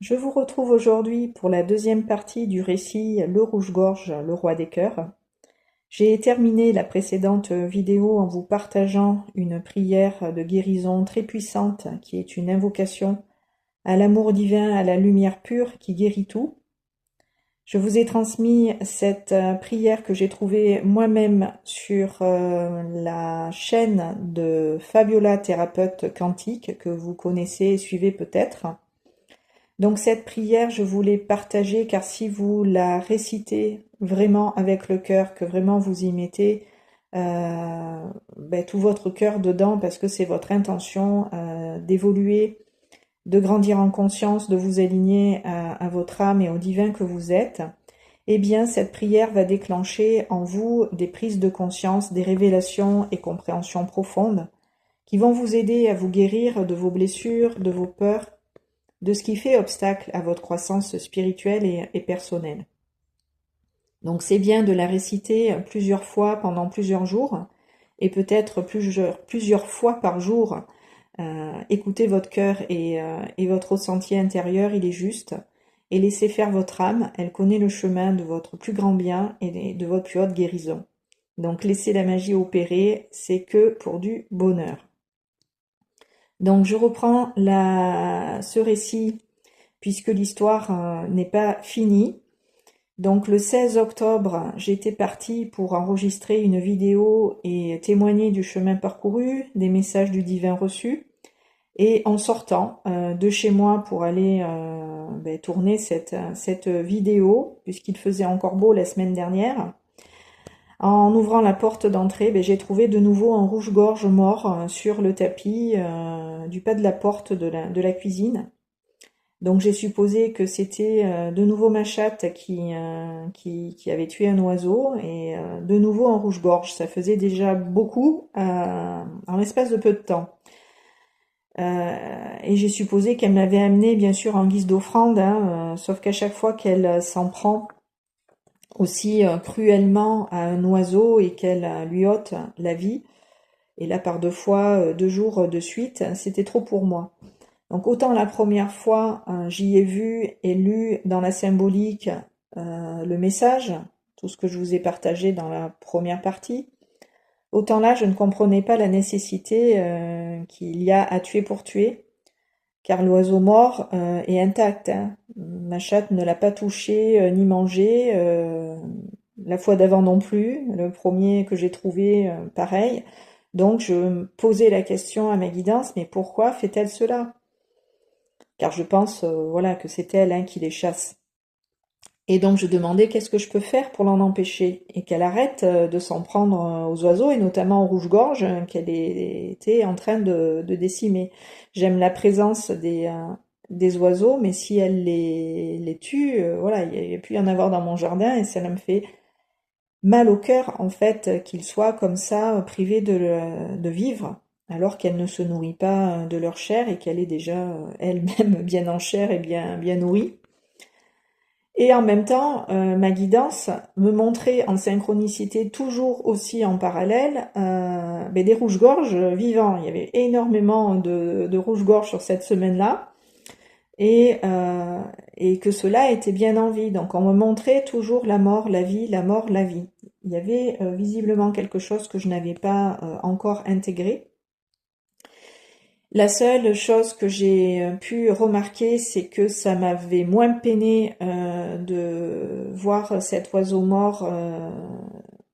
Je vous retrouve aujourd'hui pour la deuxième partie du récit Le Rouge-Gorge, le roi des cœurs. J'ai terminé la précédente vidéo en vous partageant une prière de guérison très puissante qui est une invocation à l'amour divin, à la lumière pure qui guérit tout. Je vous ai transmis cette prière que j'ai trouvée moi-même sur la chaîne de Fabiola Thérapeute Quantique que vous connaissez et suivez peut-être. Donc cette prière, je voulais partager car si vous la récitez vraiment avec le cœur, que vraiment vous y mettez tout votre cœur dedans parce que c'est votre intention d'évoluer, de grandir en conscience, de vous aligner à votre âme et au divin que vous êtes, eh bien cette prière va déclencher en vous des prises de conscience, des révélations et compréhensions profondes qui vont vous aider à vous guérir de vos blessures, de vos peurs, de ce qui fait obstacle à votre croissance spirituelle et personnelle. Donc c'est bien de la réciter plusieurs fois pendant plusieurs jours et peut-être plusieurs fois par jour. Écoutez votre cœur et votre ressenti intérieur, il est juste. Et laissez faire votre âme, elle connaît le chemin de votre plus grand bien et de votre plus haute guérison. Donc laissez la magie opérer, c'est que pour du bonheur. Donc je reprends ce récit puisque l'histoire n'est pas finie. Donc le 16 octobre, j'étais partie pour enregistrer une vidéo et témoigner du chemin parcouru, des messages du divin reçus. Et en sortant de chez moi pour aller tourner cette vidéo, puisqu'il faisait encore beau la semaine dernière, en ouvrant la porte d'entrée, j'ai trouvé de nouveau un rouge-gorge mort sur le tapis du pas de la porte de la cuisine. Donc j'ai supposé que c'était de nouveau ma chatte qui avait tué un oiseau et de nouveau un rouge-gorge. Ça faisait déjà beaucoup en l'espace de peu de temps. Et j'ai supposé qu'elle me l'avait amené bien sûr en guise d'offrande, hein, sauf qu'à chaque fois qu'elle s'en prend aussi cruellement à un oiseau et qu'elle lui ôte la vie, et là par 2 fois, 2 jours de suite, c'était trop pour moi. Donc autant la première fois, j'y ai vu et lu dans la symbolique le message, tout ce que je vous ai partagé dans la première partie, autant là je ne comprenais pas la nécessité qu'il y a à tuer pour tuer, car l'oiseau mort est intact, hein. Ma chatte ne l'a pas touché ni mangé, la fois d'avant non plus, le premier que j'ai trouvé pareil. Donc je me posais la question à ma guidance, mais pourquoi fait-elle cela? Car je pense voilà, que c'est elle qui les chasse. Et donc je demandais qu'est-ce que je peux faire pour l'en empêcher et qu'elle arrête de s'en prendre aux oiseaux et notamment aux rouges-gorges qu'elle était en train de décimer. J'aime la présence des oiseaux, mais si elle les tue, voilà, il y a pu y en avoir dans mon jardin et ça me fait mal au cœur en fait qu'ils soient comme ça privés de vivre alors qu'elle ne se nourrit pas de leur chair et qu'elle est déjà elle-même bien en chair et bien nourrie. Et en même temps, ma guidance me montrait en synchronicité, toujours aussi en parallèle, des rouges-gorges vivants. Il y avait énormément de rouges-gorges sur cette semaine-là, et que cela était bien en vie. Donc on me montrait toujours la mort, la vie, la mort, la vie. Il y avait visiblement quelque chose que je n'avais pas encore intégré. La seule chose que j'ai pu remarquer, c'est que ça m'avait moins peiné de voir cet oiseau mort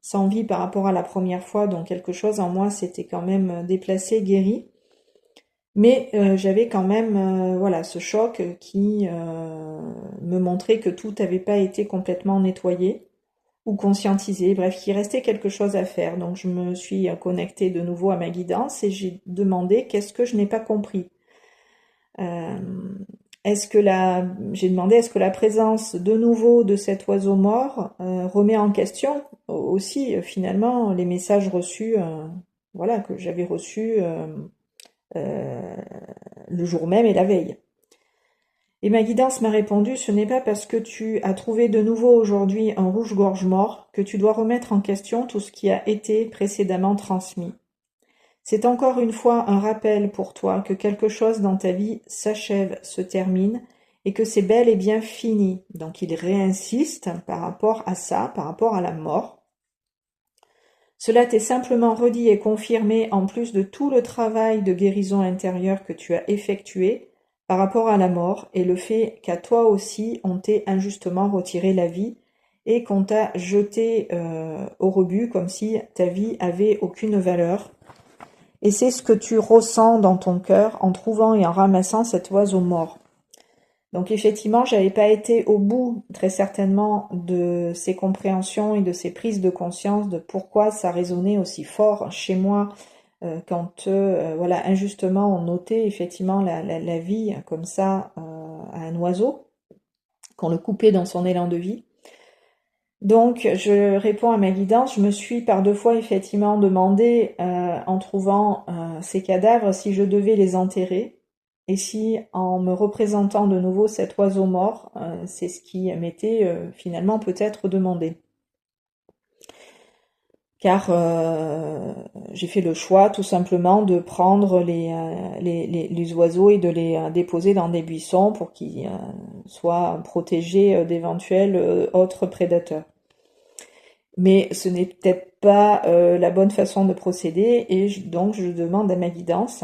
sans vie par rapport à la première fois, donc quelque chose en moi s'était quand même déplacé, guéri. Mais j'avais quand même voilà, ce choc qui me montrait que tout n'avait pas été complètement nettoyé ou conscientisé, bref, qu'il restait quelque chose à faire. Donc je me suis connectée de nouveau à ma guidance et j'ai demandé qu'est-ce que je n'ai pas compris. Euh, j'ai demandé est-ce que la présence de nouveau de cet oiseau mort remet en question aussi finalement les messages reçus, voilà, que j'avais reçus euh, le jour même et la veille. Et ma guidance m'a répondu, ce n'est pas parce que tu as trouvé de nouveau aujourd'hui un rouge-gorge mort que tu dois remettre en question tout ce qui a été précédemment transmis. C'est encore une fois un rappel pour toi que quelque chose dans ta vie s'achève, se termine, et que c'est bel et bien fini. Donc il réinsiste par rapport à ça, par rapport à la mort. Cela t'est simplement redit et confirmé en plus de tout le travail de guérison intérieure que tu as effectué par rapport à la mort et le fait qu'à toi aussi on t'ait injustement retiré la vie et qu'on t'a jeté au rebut comme si ta vie avait aucune valeur. Et c'est ce que tu ressens dans ton cœur en trouvant et en ramassant cet oiseau mort. Donc effectivement, j'avais pas été au bout très certainement de ces compréhensions et de ces prises de conscience de pourquoi ça résonnait aussi fort chez moi quand voilà, injustement on notait effectivement la vie comme ça à un oiseau, qu'on le coupait dans son élan de vie. Donc je réponds à ma guidance, je me suis par 2 fois effectivement demandé en trouvant ces cadavres si je devais les enterrer. Et si, en me représentant de nouveau cet oiseau mort, c'est ce qui m'était finalement peut-être demandé. Car j'ai fait le choix tout simplement de prendre les oiseaux et de les déposer dans des buissons pour qu'ils soient protégés d'éventuels autres prédateurs. Mais ce n'est peut-être pas la bonne façon de procéder et donc je demande à ma guidance.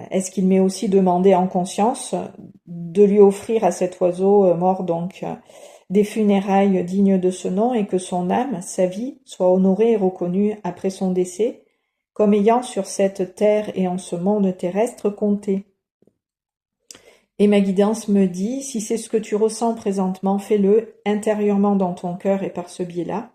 Est-ce qu'il m'est aussi demandé en conscience de lui offrir à cet oiseau mort donc des funérailles dignes de ce nom et que son âme, sa vie, soit honorée et reconnue après son décès, comme ayant sur cette terre et en ce monde terrestre compté. Et ma guidance me dit, si c'est ce que tu ressens présentement, fais-le intérieurement dans ton cœur et par ce biais-là.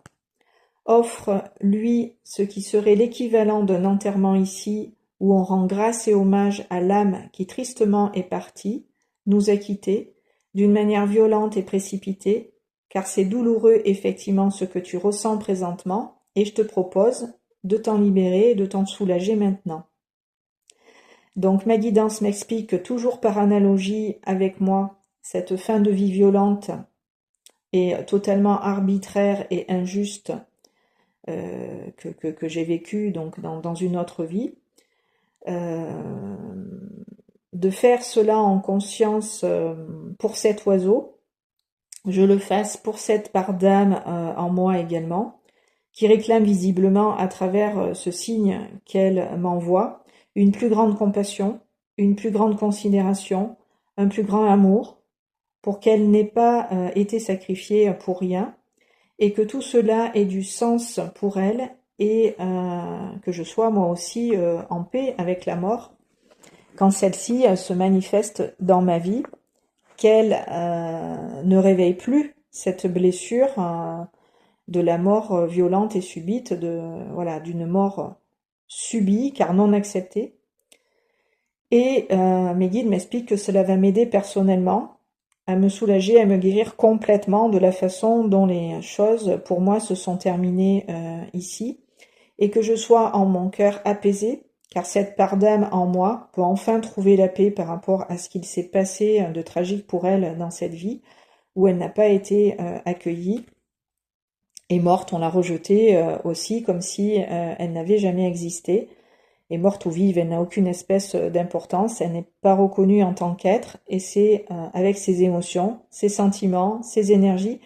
Offre-lui ce qui serait l'équivalent d'un enterrement ici, où on rend grâce et hommage à l'âme qui tristement est partie, nous a quittés, d'une manière violente et précipitée, car c'est douloureux effectivement ce que tu ressens présentement, et je te propose de t'en libérer et de t'en soulager maintenant. Donc ma guidance m'explique toujours par analogie avec moi, cette fin de vie violente et totalement arbitraire et injuste que j'ai vécue donc dans une autre vie, de faire cela en conscience pour cet oiseau, je le fasse pour cette part d'âme en moi également, qui réclame visiblement à travers ce signe qu'elle m'envoie une plus grande compassion, une plus grande considération, un plus grand amour, pour qu'elle n'ait pas été sacrifiée pour rien, et que tout cela ait du sens pour elle, et que je sois moi aussi en paix avec la mort, quand celle-ci se manifeste dans ma vie, qu'elle ne réveille plus cette blessure de la mort violente et subite, voilà, d'une mort subie car non acceptée. Et mes guides m'expliquent que cela va m'aider personnellement à me soulager, à me guérir complètement de la façon dont les choses pour moi se sont terminées ici, et que je sois en mon cœur apaisé, car cette part d'âme en moi peut enfin trouver la paix par rapport à ce qu'il s'est passé de tragique pour elle dans cette vie, où elle n'a pas été accueillie, et morte, on l'a rejetée aussi comme si elle n'avait jamais existé. Et morte ou vive, elle n'a aucune espèce d'importance, elle n'est pas reconnue en tant qu'être, et c'est avec ses émotions, ses sentiments, ses énergies,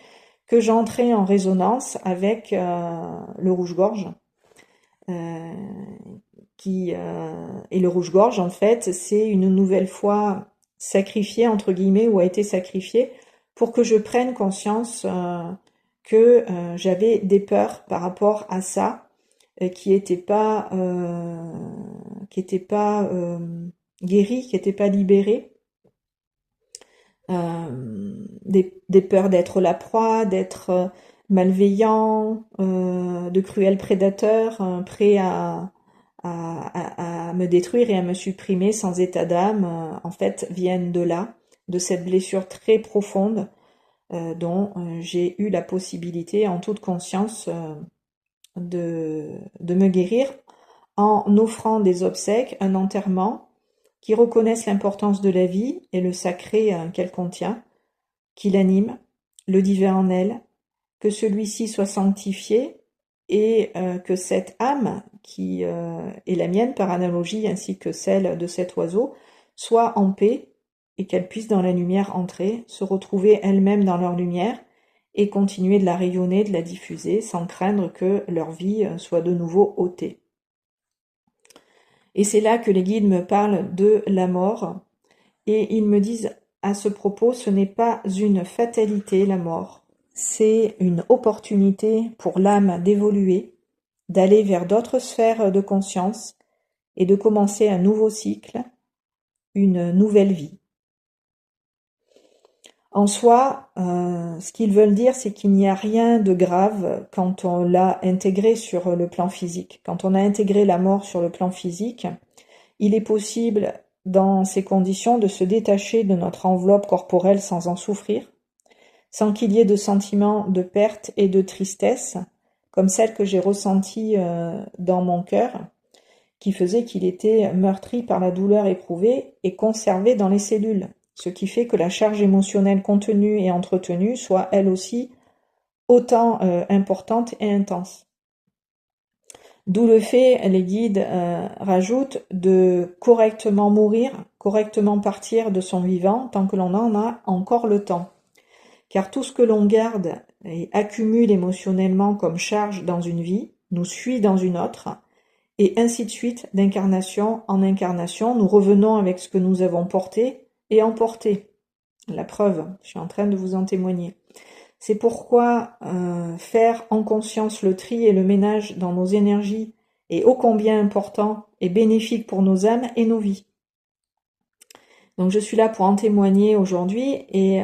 que j'entrais en résonance avec le rouge-gorge. Et le rouge-gorge, en fait, c'est une nouvelle fois sacrifié, entre guillemets, ou a été sacrifié, pour que je prenne conscience que j'avais des peurs par rapport à ça, qui n'étaient pas guéries, qui n'étaient pas libérées. Des peurs d'être la proie, d'être malveillant, de cruels prédateurs, prêts à me détruire et à me supprimer sans état d'âme, en fait, viennent de là, de cette blessure très profonde dont j'ai eu la possibilité, en toute conscience, de me guérir en offrant des obsèques, un enterrement, qui reconnaissent l'importance de la vie et le sacré qu'elle contient, qui l'anime, le divin en elle, que celui-ci soit sanctifié et que cette âme, qui est la mienne par analogie ainsi que celle de cet oiseau, soit en paix et qu'elles puissent dans la lumière entrer, se retrouver elles-mêmes dans leur lumière et continuer de la rayonner, de la diffuser, sans craindre que leur vie soit de nouveau ôtée. Et c'est là que les guides me parlent de la mort, et ils me disent à ce propos, ce n'est pas une fatalité la mort, c'est une opportunité pour l'âme d'évoluer, d'aller vers d'autres sphères de conscience et de commencer un nouveau cycle, une nouvelle vie. En soi, ce qu'ils veulent dire, c'est qu'il n'y a rien de grave quand on l'a intégré sur le plan physique. Quand on a intégré la mort sur le plan physique, il est possible, dans ces conditions, de se détacher de notre enveloppe corporelle sans en souffrir, sans qu'il y ait de sentiments de perte et de tristesse, comme celle que j'ai ressentie dans mon cœur, qui faisait qu'il était meurtri par la douleur éprouvée et conservé dans les cellules, ce qui fait que la charge émotionnelle contenue et entretenue soit elle aussi autant importante et intense. D'où le fait, les guides rajoutent, de correctement mourir, correctement partir de son vivant tant que l'on en a encore le temps. Car tout ce que l'on garde et accumule émotionnellement comme charge dans une vie nous suit dans une autre, et ainsi de suite, d'incarnation en incarnation, nous revenons avec ce que nous avons porté et emporté. La preuve, je suis en train de vous en témoigner. C'est pourquoi faire en conscience le tri et le ménage dans nos énergies est ô combien important et bénéfique pour nos âmes et nos vies. Donc je suis là pour en témoigner aujourd'hui, et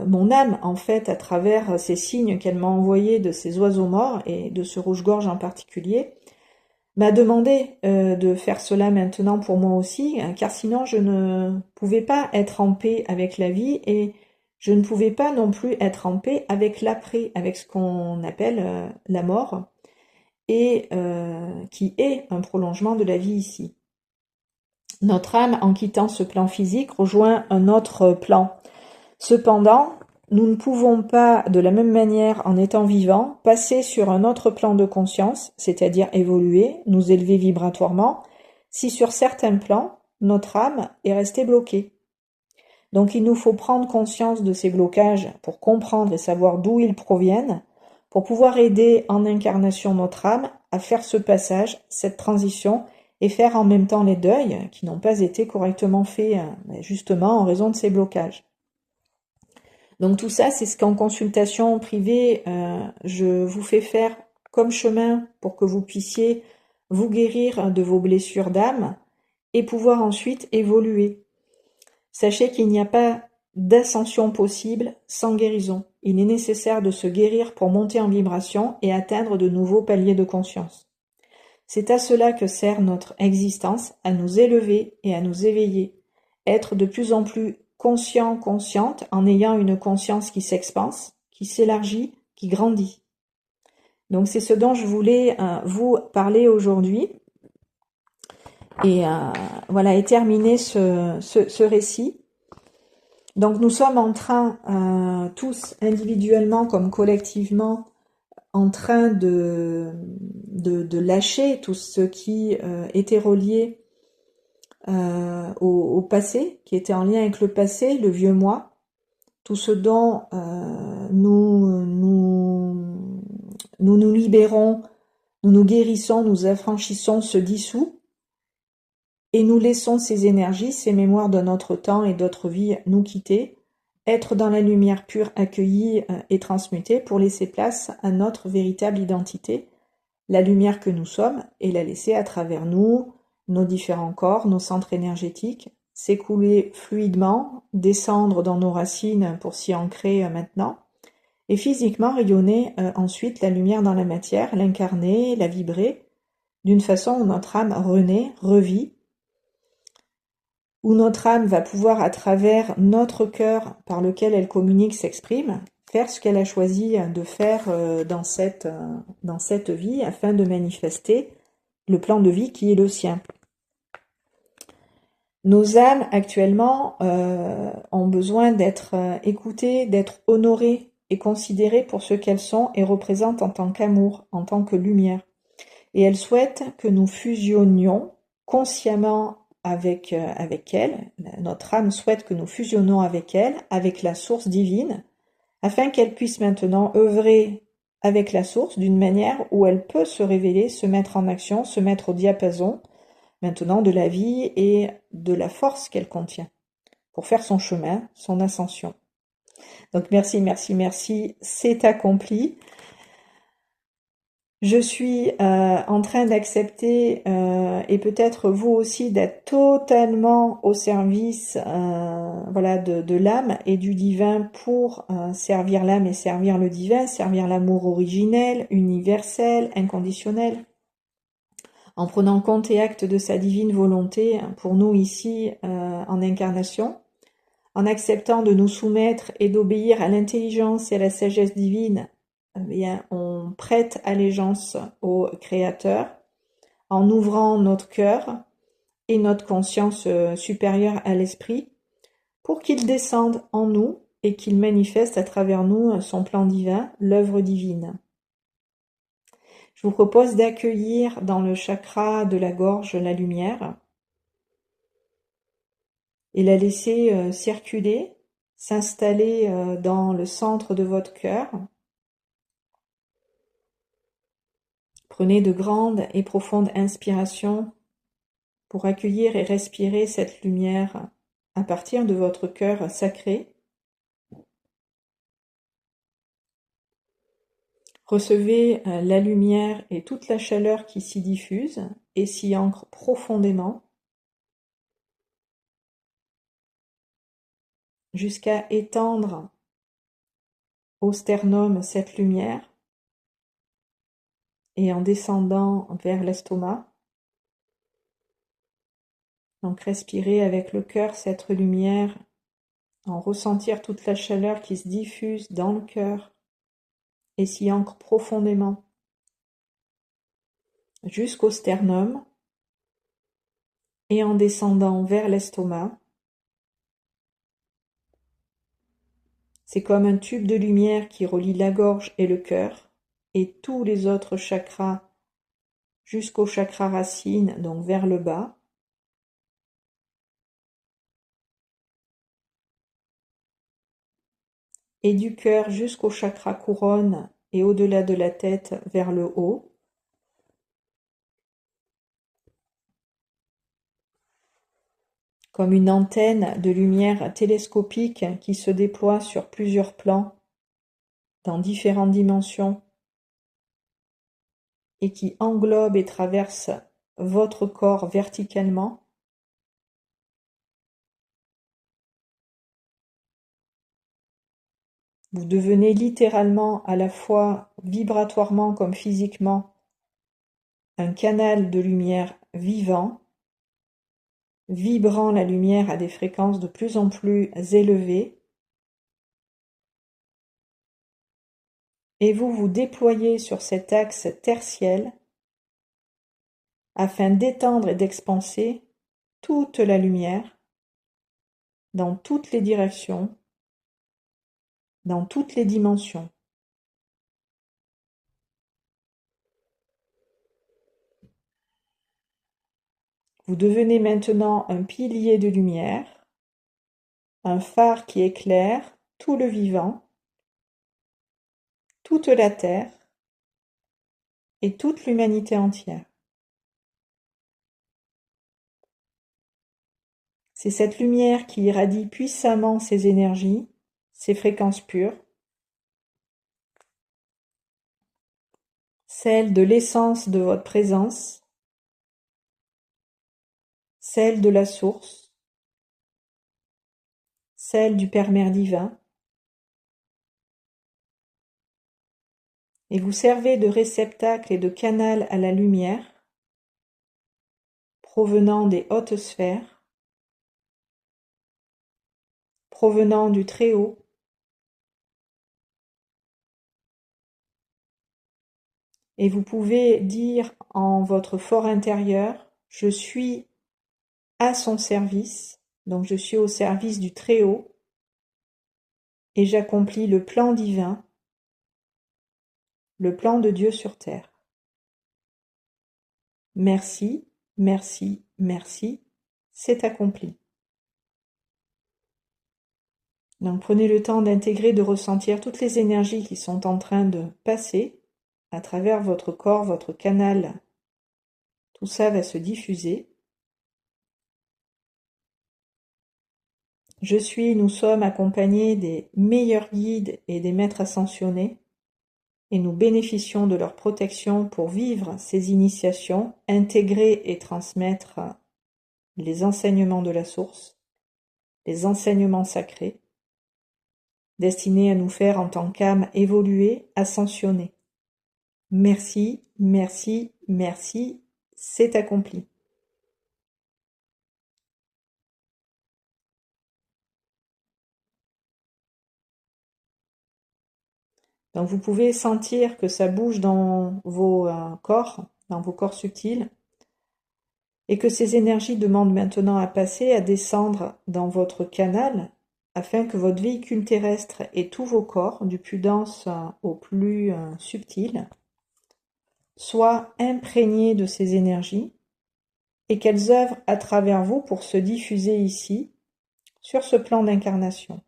mon âme, en fait, à travers ces signes qu'elle m'a envoyés de ces oiseaux morts, et de ce rouge-gorge en particulier, m'a demandé de faire cela maintenant pour moi aussi, car sinon je ne pouvais pas être en paix avec la vie, et je ne pouvais pas non plus être en paix avec l'après, avec ce qu'on appelle la mort, et qui est un prolongement de la vie ici. Notre âme, en quittant ce plan physique, rejoint un autre plan. Cependant, nous ne pouvons pas, de la même manière, en étant vivants, passer sur un autre plan de conscience, c'est-à-dire évoluer, nous élever vibratoirement, si sur certains plans, notre âme est restée bloquée. Donc il nous faut prendre conscience de ces blocages pour comprendre et savoir d'où ils proviennent, pour pouvoir aider en incarnation notre âme à faire ce passage, cette transition, et faire en même temps les deuils qui n'ont pas été correctement faits, justement en raison de ces blocages. Donc tout ça, c'est ce qu'en consultation privée, je vous fais faire comme chemin pour que vous puissiez vous guérir de vos blessures d'âme et pouvoir ensuite évoluer. Sachez qu'il n'y a pas d'ascension possible sans guérison. Il est nécessaire de se guérir pour monter en vibration et atteindre de nouveaux paliers de conscience. C'est à cela que sert notre existence, à nous élever et à nous éveiller, être de plus en plus conscient, consciente, en ayant une conscience qui s'expanse, qui s'élargit, qui grandit. Donc c'est ce dont je voulais vous parler aujourd'hui, et voilà, et terminer ce récit. Donc nous sommes en train, tous individuellement comme collectivement, en train de lâcher tout ce qui était relié au passé, qui était en lien avec le passé, le vieux moi, tout ce dont nous libérons, nous guérissons, nous affranchissons, se dissout, et nous laissons ces énergies, ces mémoires de notre temps et d'autres vies nous quitter, être dans la lumière pure, accueillie et transmutée pour laisser place à notre véritable identité, la lumière que nous sommes, et la laisser à travers nous, nos différents corps, nos centres énergétiques, s'écouler fluidement, descendre dans nos racines pour s'y ancrer maintenant, et physiquement rayonner ensuite la lumière dans la matière, l'incarner, la vibrer, d'une façon où notre âme renaît, revit, où notre âme va pouvoir, à travers notre cœur par lequel elle communique, s'exprime, faire ce qu'elle a choisi de faire dans cette vie afin de manifester le plan de vie qui est le sien. Nos âmes actuellement ont besoin d'être écoutées, d'être honorées et considérées pour ce qu'elles sont et représentent en tant qu'amour, en tant que lumière. Et elles souhaitent que nous fusionnions consciemment avec elle, notre âme souhaite que nous fusionnons avec elle, avec la source divine, afin qu'elle puisse maintenant œuvrer avec la source d'une manière où elle peut se révéler, se mettre en action, se mettre au diapason maintenant de la vie et de la force qu'elle contient pour faire son chemin, son ascension. Donc merci, merci, merci, c'est accompli. Je suis en train d'accepter, et peut-être vous aussi, d'être totalement au service voilà, de l'âme et du divin pour servir l'âme et servir le divin, servir l'amour originel, universel, inconditionnel, en prenant compte et acte de sa divine volonté pour nous ici en incarnation, en acceptant de nous soumettre et d'obéir à l'intelligence et à la sagesse divine. Eh bien, on prête allégeance au Créateur en ouvrant notre cœur et notre conscience supérieure à l'esprit pour qu'il descende en nous et qu'il manifeste à travers nous son plan divin, l'œuvre divine. Je vous propose d'accueillir dans le chakra de la gorge la lumière et la laisser circuler, s'installer dans le centre de votre cœur. Prenez de grandes et profondes inspirations pour accueillir et respirer cette lumière à partir de votre cœur sacré. Recevez la lumière et toute la chaleur qui s'y diffuse et s'y ancre profondément jusqu'à étendre au sternum cette lumière et en descendant vers l'estomac. Donc respirez avec le cœur cette lumière, en ressentir toute la chaleur qui se diffuse dans le cœur et s'y ancre profondément jusqu'au sternum et en descendant vers l'estomac. C'est comme un tube de lumière qui relie la gorge et le cœur et tous les autres chakras jusqu'au chakra racine, donc vers le bas. Et du cœur jusqu'au chakra couronne et au-delà de la tête vers le haut. Comme une antenne de lumière télescopique qui se déploie sur plusieurs plans, dans différentes dimensions, et qui englobe et traverse votre corps verticalement. Vous devenez littéralement, à la fois vibratoirement comme physiquement, un canal de lumière vivant, vibrant la lumière à des fréquences de plus en plus élevées, et vous vous déployez sur cet axe tertiel afin d'étendre et d'expanser toute la lumière dans toutes les directions, dans toutes les dimensions. Vous devenez maintenant un pilier de lumière, un phare qui éclaire tout le vivant, toute la terre et toute l'humanité entière. C'est cette lumière qui irradie puissamment ces énergies, ces fréquences pures, celles de l'essence de votre présence, celles de la source, celles du Père-Mère divin, et vous servez de réceptacle et de canal à la lumière provenant des hautes sphères, provenant du Très-Haut, et vous pouvez dire en votre fort intérieur, je suis à son service, donc je suis au service du Très-Haut, et j'accomplis le plan divin, le plan de Dieu sur terre. Merci, merci, merci. c'est accompli. Donc prenez le temps d'intégrer, de ressentir toutes les énergies qui sont en train de passer à travers votre corps, votre canal. Tout ça va se diffuser. Nous sommes accompagnés des meilleurs guides et des maîtres ascensionnés et nous bénéficions de leur protection pour vivre ces initiations, intégrer et transmettre les enseignements de la source, les enseignements sacrés, destinés à nous faire en tant qu'âme évoluer, ascensionner. Merci, merci, merci, c'est accompli. Donc vous pouvez sentir que ça bouge dans vos corps subtils, et que ces énergies demandent maintenant à passer, à descendre dans votre canal, afin que votre véhicule terrestre et tous vos corps, du plus dense au plus subtil, soient imprégnés de ces énergies, et qu'elles œuvrent à travers vous pour se diffuser ici, sur ce plan d'incarnation.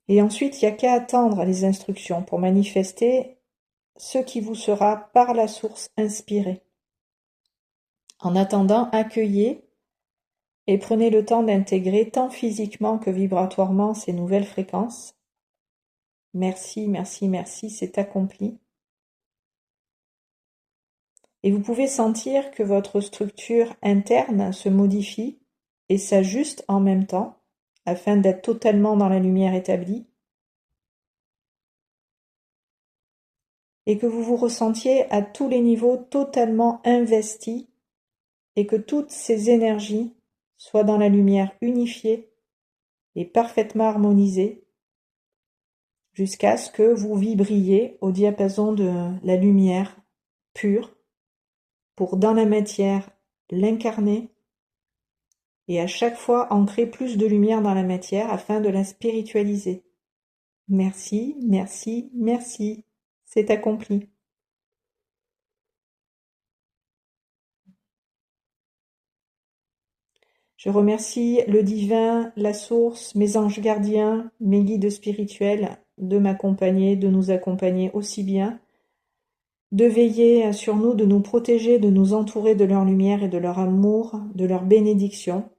Et ensuite, il n'y a qu'à attendre les instructions pour manifester ce qui vous sera par la source inspiré. En attendant, accueillez et prenez le temps d'intégrer tant physiquement que vibratoirement ces nouvelles fréquences. Merci, merci, merci, c'est accompli. Et vous pouvez sentir que votre structure interne se modifie et s'ajuste en même temps, afin d'être totalement dans la lumière établie, et que vous vous ressentiez à tous les niveaux totalement investis, et que toutes ces énergies soient dans la lumière unifiée et parfaitement harmonisée, jusqu'à ce que vous vibriez au diapason de la lumière pure, pour dans la matière l'incarner, et à chaque fois ancrer plus de lumière dans la matière afin de la spiritualiser. Merci, merci, merci, c'est accompli. Je remercie le divin, la source, mes anges gardiens, mes guides spirituels de m'accompagner, de nous accompagner aussi bien, de veiller sur nous, de nous protéger, de nous entourer de leur lumière et de leur amour, de leur bénédiction.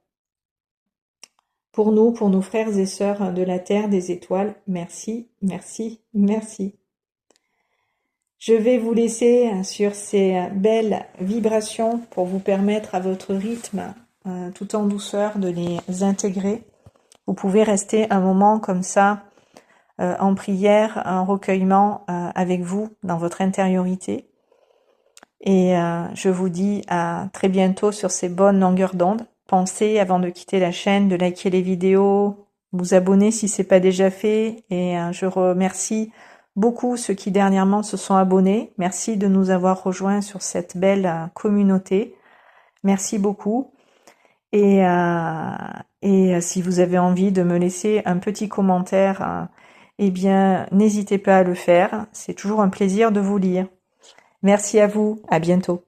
Pour nous, pour nos frères et sœurs de la terre, des étoiles, merci, merci, merci. Je vais vous laisser sur ces belles vibrations pour vous permettre à votre rythme, tout en douceur, de les intégrer. Vous pouvez rester un moment comme ça, en prière, en recueillement avec vous, dans votre intériorité. Et je vous dis à très bientôt sur ces bonnes longueurs d'onde. Pensez, avant de quitter la chaîne, de liker les vidéos, vous abonner si c'est pas déjà fait. Et je remercie beaucoup ceux qui dernièrement se sont abonnés. Merci de nous avoir rejoints sur cette belle communauté. Merci beaucoup. Et si vous avez envie de me laisser un petit commentaire, eh bien, n'hésitez pas à le faire. C'est toujours un plaisir de vous lire. Merci à vous. À bientôt.